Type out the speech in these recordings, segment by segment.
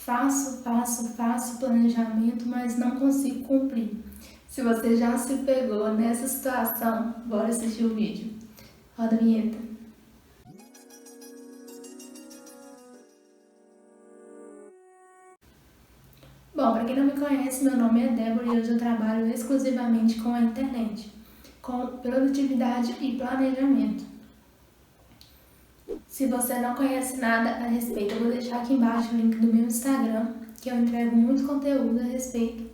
faço planejamento, mas não consigo cumprir. Se você já se pegou nessa situação, bora assistir o vídeo. Roda a vinheta. Bom, para quem não me conhece, meu nome é Débora e hoje eu trabalho exclusivamente com a internet, com produtividade e planejamento. Se você não conhece nada a respeito, eu vou deixar aqui embaixo o link do meu Instagram, que eu entrego muito conteúdo a respeito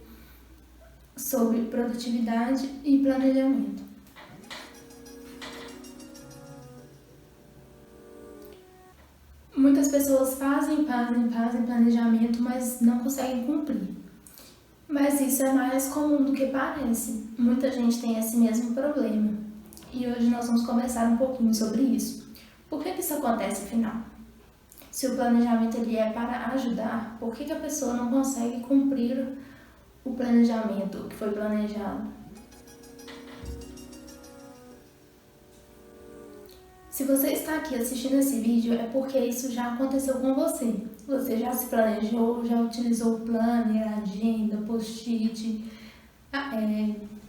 sobre produtividade e planejamento. Muitas pessoas fazem planejamento, mas não conseguem cumprir. Mas isso é mais comum do que parece. Muita gente tem esse mesmo problema. E hoje nós vamos conversar um pouquinho sobre isso. Por que isso acontece afinal? Se o planejamento ele é para ajudar, por que a pessoa não consegue cumprir o planejamento que foi planejado? Se você está aqui assistindo esse vídeo, é porque isso já aconteceu com você. Você já se planejou, já utilizou o planner, agenda, post-it,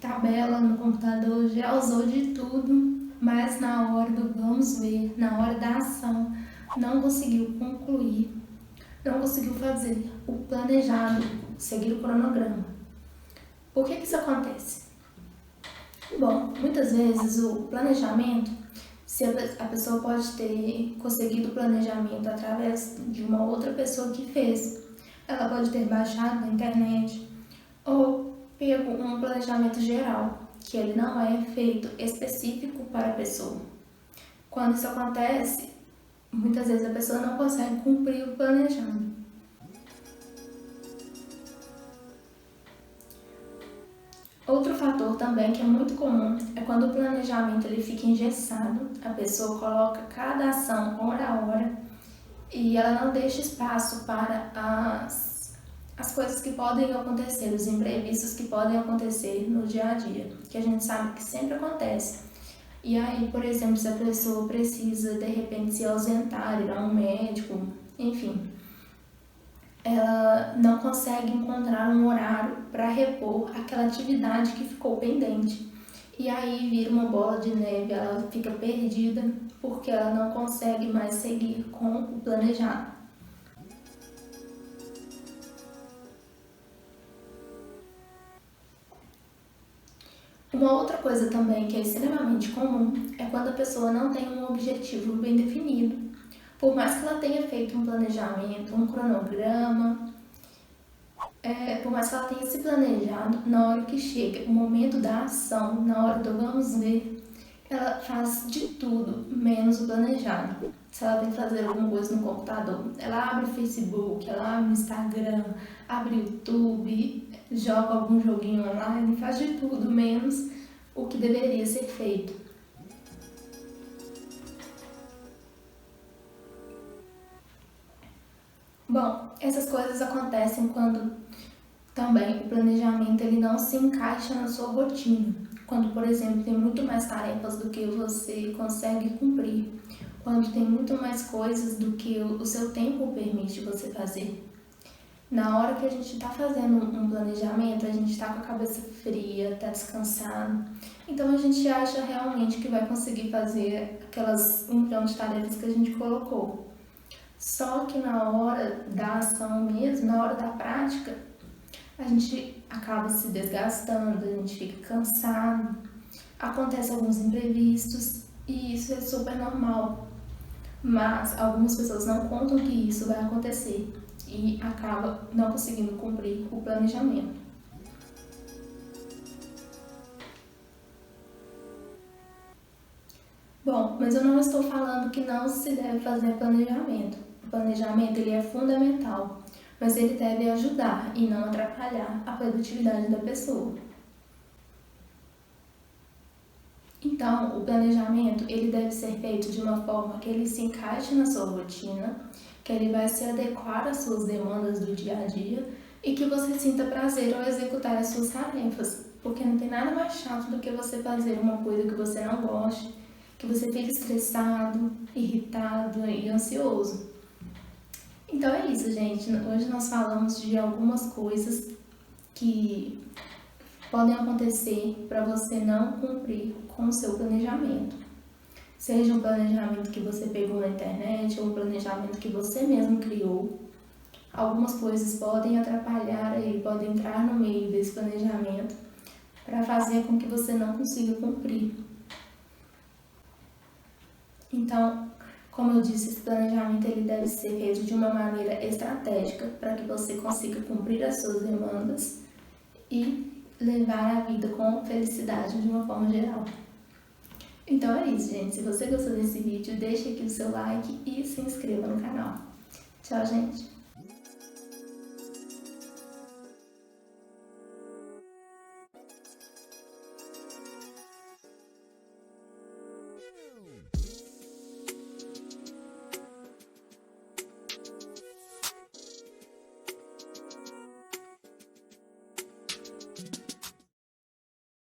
tabela no computador, já usou de tudo, mas na hora do vamos ver, na hora da ação, não conseguiu concluir, não conseguiu fazer o planejado, seguir o cronograma. Por que isso acontece? Bom, muitas vezes o planejamento, se a pessoa pode ter conseguido o planejamento através de uma outra pessoa que fez, ela pode ter baixado na internet ou pego um planejamento geral, que ele não é feito específico para a pessoa. Quando isso acontece, muitas vezes a pessoa não consegue cumprir o planejado. Outro fator também que é muito comum é quando o planejamento ele fica engessado, a pessoa coloca cada ação hora a hora e ela não deixa espaço para as coisas que podem acontecer, os imprevistos que podem acontecer no dia a dia, que a gente sabe que sempre acontece. E aí, por exemplo, se a pessoa precisa de repente se ausentar, ir a um médico, enfim, ela não consegue encontrar um horário para repor aquela atividade que ficou pendente. E aí vira uma bola de neve, ela fica perdida porque ela não consegue mais seguir com o planejado. Uma outra coisa também que é extremamente comum é quando a pessoa não tem um objetivo bem definido. Por mais que ela tenha feito um planejamento, um cronograma, por mais que ela tenha se planejado, na hora que chega o momento da ação, na hora do vamos ver, ela faz de tudo menos o planejado. Se ela tem que fazer alguma coisa no computador, ela abre o Facebook, ela abre o Instagram, abre o YouTube, joga algum joguinho online, faz de tudo menos o que deveria ser feito. Bom, essas coisas acontecem quando também o planejamento ele não se encaixa na sua rotina. Quando, por exemplo, tem muito mais tarefas do que você consegue cumprir. Quando tem muito mais coisas do que o seu tempo permite você fazer. Na hora que a gente está fazendo um planejamento, a gente está com a cabeça fria, está descansado. Então a gente acha realmente que vai conseguir fazer aquelas milhão de tarefas que a gente colocou. Só que na hora da ação mesmo, na hora da prática, a gente acaba se desgastando, a gente fica cansado, acontecem alguns imprevistos e isso é super normal. Mas algumas pessoas não contam que isso vai acontecer e acaba não conseguindo cumprir o planejamento. Bom, mas eu não estou falando que não se deve fazer planejamento. O planejamento ele é fundamental, mas ele deve ajudar e não atrapalhar a produtividade da pessoa. Então, o planejamento ele deve ser feito de uma forma que ele se encaixe na sua rotina, que ele vai se adequar às suas demandas do dia a dia e que você sinta prazer ao executar as suas tarefas, porque não tem nada mais chato do que você fazer uma coisa que você não goste, que você fique estressado, irritado e ansioso. Então é isso, gente. Hoje nós falamos de algumas coisas que podem acontecer para você não cumprir com o seu planejamento. Seja um planejamento que você pegou na internet ou um planejamento que você mesmo criou. Algumas coisas podem atrapalhar aí, podem entrar no meio desse planejamento para fazer com que você não consiga cumprir. Então, como eu disse, esse planejamento ele deve ser feito de uma maneira estratégica para que você consiga cumprir as suas demandas e levar a vida com felicidade de uma forma geral. Então é isso, gente. Se você gostou desse vídeo, deixe aqui o seu like e se inscreva no canal. Tchau, gente!